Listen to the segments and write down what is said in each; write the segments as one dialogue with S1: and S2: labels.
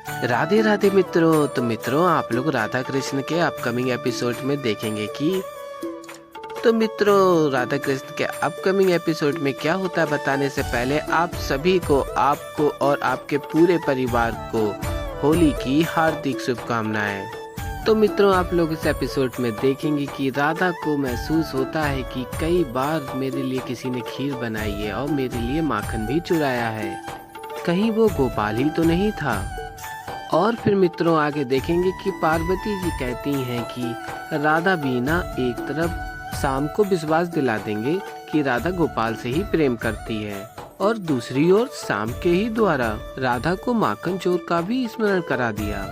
S1: राधे राधे मित्रों। तो मित्रों, आप लोग राधा कृष्ण के अपकमिंग एपिसोड में देखेंगे कि राधा कृष्ण के अपकमिंग एपिसोड में क्या होता है बताने से पहले आप सभी को, आपको और आपके पूरे परिवार को होली की हार्दिक शुभकामनाएं। तो मित्रों, आप लोग इस एपिसोड में देखेंगे कि राधा को महसूस होता है कि कई बार मेरे लिए किसी ने खीर बनाई है और मेरे लिए माखन भी चुराया है, कहीं वो गोपाल ही तो नहीं था। और फिर मित्रों आगे देखेंगे कि पार्वती जी कहती हैं कि राधा भी ना एक तरफ शाम को विश्वास दिला देंगे कि राधा गोपाल से ही प्रेम करती है, और दूसरी ओर शाम के ही द्वारा राधा को माखन चोर का भी स्मरण करा दिया,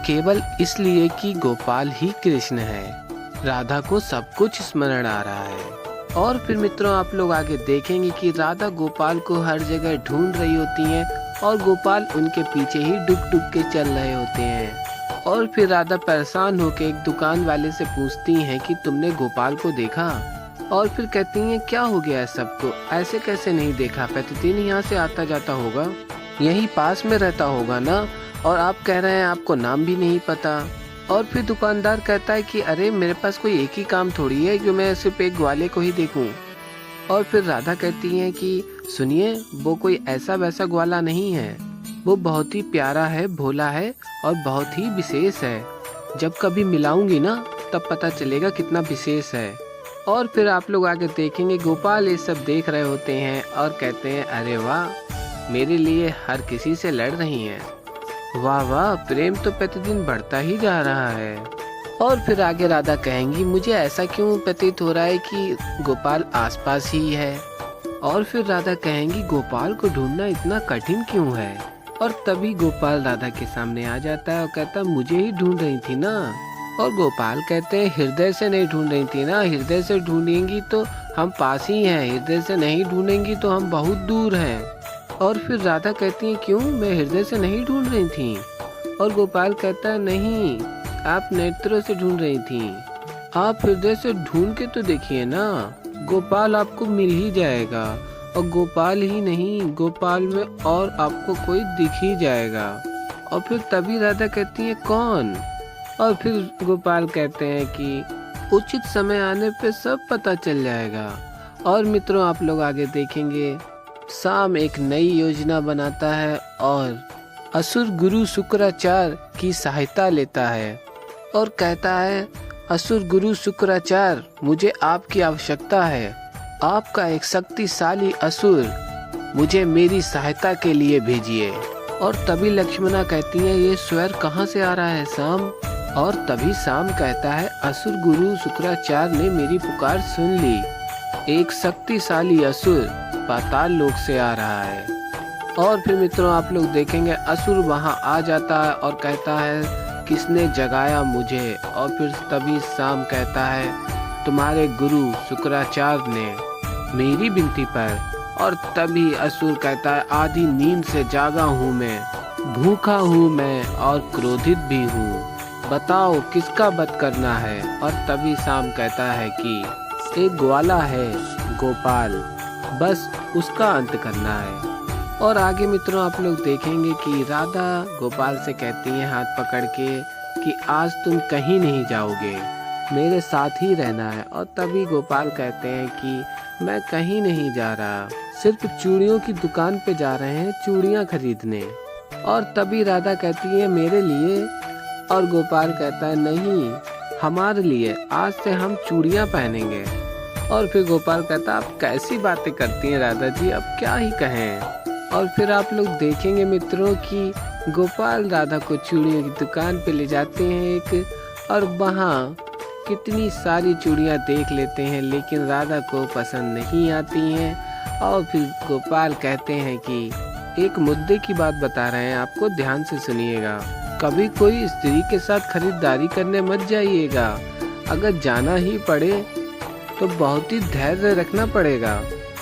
S1: केवल इसलिए कि गोपाल ही कृष्ण है। राधा को सब कुछ स्मरण आ रहा है। और फिर मित्रों आप लोग आगे देखेंगे कि राधा गोपाल को हर जगह ढूंढ रही होती हैं और गोपाल उनके पीछे ही डुक डुक के चल रहे होते हैं। और फिर राधा परेशान होकर एक दुकान वाले से पूछती हैं कि तुमने गोपाल को देखा? और फिर कहती हैं क्या हो गया है सबको, ऐसे कैसे नहीं देखा, प्रतिदिन यहाँ से आता जाता होगा, यहीं पास में रहता होगा ना, और आप कह रहे हैं आपको नाम भी नहीं पता। और फिर दुकानदार कहता है कि अरे मेरे पास कोई एक ही काम थोड़ी है कि मैं सिर्फ एक ग्वाले को ही देखूं। और फिर राधा कहती हैं कि सुनिए, वो कोई ऐसा वैसा ग्वाला नहीं है, वो बहुत ही प्यारा है, भोला है और बहुत ही विशेष है। जब कभी मिलाऊंगी ना तब पता चलेगा कितना विशेष है। और फिर आप लोग आगे देखेंगे गोपाल ये सब देख रहे होते हैं और कहते हैं अरे वाह, मेरे लिए हर किसी से लड़ रही हैं, वाह वाह, प्रेम तो प्रतिदिन बढ़ता ही जा रहा है। और फिर आगे राधा कहेंगी मुझे ऐसा क्यों प्रतीत हो रहा है कि गोपाल आसपास ही है। और फिर राधा कहेंगी गोपाल को ढूंढना इतना कठिन क्यों है। और तभी गोपाल राधा के सामने आ जाता है और कहता मुझे ही ढूंढ रही थी ना। और गोपाल कहते हैं हृदय से नहीं ढूंढ रही थी ना, हृदय से ढूंढेंगी तो हम पास ही हैं, हृदय से नहीं ढूंढेंगी तो हम बहुत दूर हैं। और फिर राधा कहती है क्यों, मैं हृदय से नहीं ढूंढ रही थी। और गोपाल कहता है नहीं, आप नेत्रों से ढूंढ रही थी, आप हृदय से ढूंढ के तो देखिए ना, गोपाल आपको मिल ही जाएगा। और गोपाल ही नहीं, गोपाल में और आपको कोई दिख ही जाएगा। और फिर तभी राधा कहती है कौन। और फिर गोपाल कहते हैं कि उचित समय आने पे सब पता चल जाएगा। और मित्रों आप लोग आगे देखेंगे शाम एक नई योजना बनाता है और असुर गुरु शुक्राचार्य की सहायता लेता है और कहता है असुर गुरु शुक्राचार्य, मुझे आपकी आवश्यकता है, आपका एक शक्तिशाली असुर मुझे मेरी सहायता के लिए भेजिए। और तभी लक्ष्मणा कहती है ये स्वर कहाँ से आ रहा है शाम। और तभी शाम कहता है असुर गुरु शुक्राचार्य ने मेरी पुकार सुन ली, एक शक्तिशाली असुर पाताल लोक से आ रहा है। और फिर मित्रों आप लोग देखेंगे असुर वहां आ जाता है और कहता है किसने जगाया मुझे। और फिर तभी शाम कहता है तुम्हारे गुरु शुक्राचार्य ने मेरी विनती पर। और तभी असुर कहता है आधी नींद से जागा हूँ मैं, भूखा हूँ मैं और क्रोधित भी हूँ, बताओ किसका वध करना है। और तभी शाम कहता है कि एक ग्वाला है गोपाल, बस उसका अंत करना है। और आगे मित्रों आप लोग देखेंगे कि राधा गोपाल से कहती है हाथ पकड़ के कि आज तुम कहीं नहीं जाओगे, मेरे साथ ही रहना है। और तभी गोपाल कहते हैं कि मैं कहीं नहीं जा रहा, सिर्फ चूड़ियों की दुकान पे जा रहे हैं चूड़ियाँ खरीदने। और तभी राधा कहती है मेरे लिए। और गोपाल कहता है नहीं, हमारे लिए, आज से हम चूड़ियाँ पहनेंगे। और फिर गोपाल कहता है आप कैसी बातें करती हैं राधा जी, अब क्या ही कहें। और फिर आप लोग देखेंगे मित्रों कि गोपाल राधा को चूड़ियों की दुकान पे ले जाते हैं एक, और वहाँ कितनी सारी चूड़ियाँ देख लेते हैं लेकिन राधा को पसंद नहीं आती हैं। और फिर गोपाल कहते हैं कि एक मुद्दे की बात बता रहे हैं आपको, ध्यान से सुनिएगा, कभी कोई स्त्री के साथ खरीदारी करने मत जाइएगा, अगर जाना ही पड़े तो बहुत ही धैर्य रखना पड़ेगा,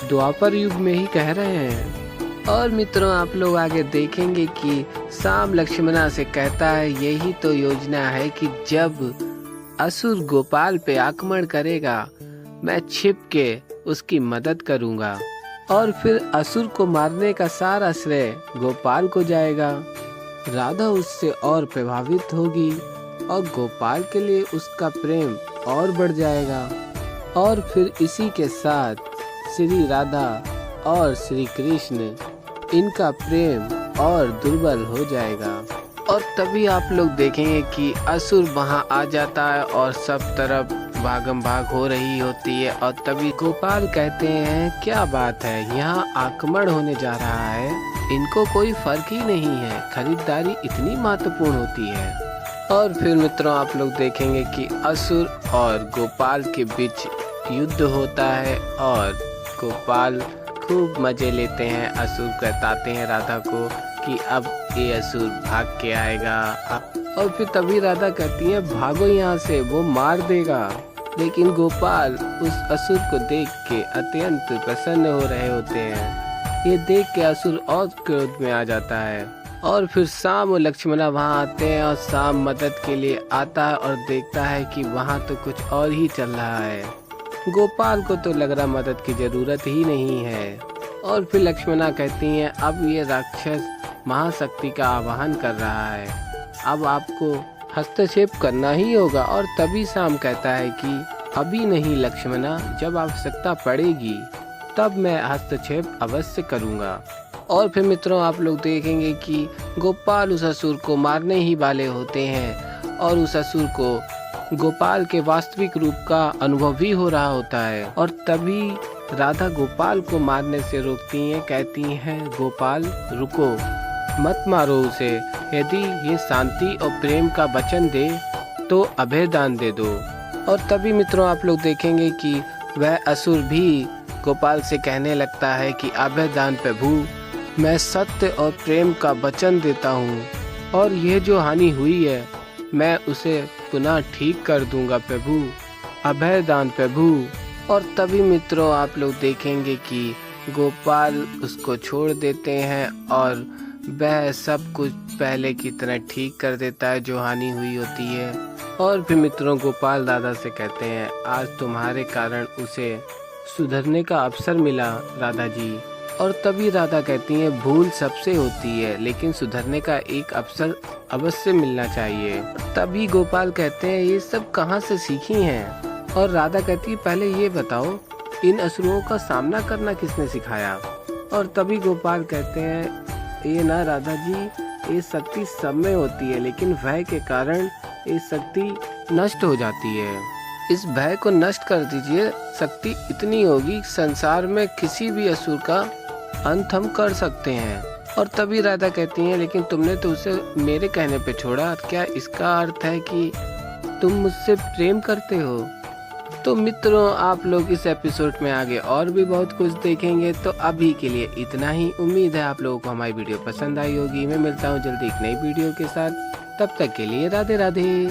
S1: द्वापर युग में ही कह रहे हैं। और मित्रों आप लोग आगे देखेंगे कि शाम लक्ष्मणा से कहता है यही तो योजना है कि जब असुर गोपाल पे आक्रमण करेगा मैं छिप के उसकी मदद करूंगा और फिर असुर को मारने का सारा श्रेय गोपाल को जाएगा। राधा उससे और प्रभावित होगी और गोपाल के लिए उसका प्रेम और बढ़ जाएगा और फिर इसी के साथ श्री राधा और श्री कृष्ण इनका प्रेम और दुर्बल हो जाएगा। और तभी आप लोग देखेंगे कि असुर वहां आ जाता है और सब तरफ भागम भाग हो रही होती है। और तभी गोपाल कहते हैं, क्या बात है, यहाँ आक्रमण होने जा रहा है, इनको कोई फर्क ही नहीं है, खरीदारी इतनी महत्वपूर्ण होती है। और फिर मित्रों आप लोग देखेंगे कि असुर और गोपाल के बीच युद्ध होता है और गोपाल खूब मजे लेते हैं। असुर बताते हैं राधा को कि अब ये असुर भाग के आएगा और फिर तभी राधा कहती है, भागो यहाँ से, वो मार देगा। लेकिन गोपाल उस असुर को देख के अत्यंत प्रसन्न हो रहे होते हैं। ये देख के असुर और क्रोध में आ जाता है। और फिर शाम और लक्ष्मणा वहाँ आते हैं और शाम मदद के लिए आता है और देखता है कि वहाँ तो कुछ और ही चल रहा है। गोपाल को तो लग रहा मदद की जरूरत ही नहीं है। और फिर लक्ष्मणा कहती हैं, अब ये राक्षस महाशक्ति का आवाहन कर रहा है, अब आपको हस्तक्षेप करना ही होगा। और तभी शाम कहता है कि अभी नहीं लक्ष्मणा, जब आवश्यकता पड़ेगी तब मैं हस्तक्षेप अवश्य करूँगा। और फिर मित्रों आप लोग देखेंगे कि गोपाल उस असुर को मारने ही वाले होते हैं और उस असुर को गोपाल के वास्तविक रूप का अनुभव भी हो रहा होता है। और तभी राधा गोपाल को मारने से रोकती हैं, कहती हैं, गोपाल रुको, मत मारो उसे, यदि ये शांति और प्रेम का वचन दे तो अभय दान दे दो। और तभी मित्रों आप लोग देखेंगे कि वह असुर भी गोपाल से कहने लगता है कि अभय दान प्रभु, मैं सत्य और प्रेम का वचन देता हूँ और यह जो हानि हुई है मैं उसे पुनः ठीक कर दूंगा प्रभु, अभय दान प्रभु। और तभी मित्रों आप लोग देखेंगे कि गोपाल उसको छोड़ देते हैं और वह सब कुछ पहले की तरह ठीक कर देता है जो हानि हुई होती है। और फिर मित्रों गोपाल दादा से कहते हैं, आज तुम्हारे कारण उसे सुधरने का अवसर मिला राधा जी। और तभी राधा कहती है, भूल सबसे होती है लेकिन सुधरने का एक अवसर अवश्य मिलना चाहिए। तभी गोपाल कहते हैं, ये सब कहाँ से सीखी हैं? और राधा कहती है, पहले ये बताओ इन असुरों का सामना करना किसने सिखाया? और तभी गोपाल कहते हैं, ये ना राधा जी, ये शक्ति सब में होती है लेकिन भय के कारण ये शक्ति नष्ट हो जाती है। इस भय को नष्ट कर दीजिए, शक्ति इतनी होगी संसार में किसी भी असुर का अंत हम कर सकते हैं। और तभी राधा कहती हैं, लेकिन तुमने तो उसे मेरे कहने पे छोड़ा, क्या इसका अर्थ है कि तुम मुझसे प्रेम करते हो? तो मित्रों आप लोग इस एपिसोड में आगे और भी बहुत कुछ देखेंगे। तो अभी के लिए इतना ही। उम्मीद है आप लोगों को हमारी वीडियो पसंद आई होगी। मैं मिलता हूँ जल्दी एक नई वीडियो के साथ, तब तक के लिए राधे राधे।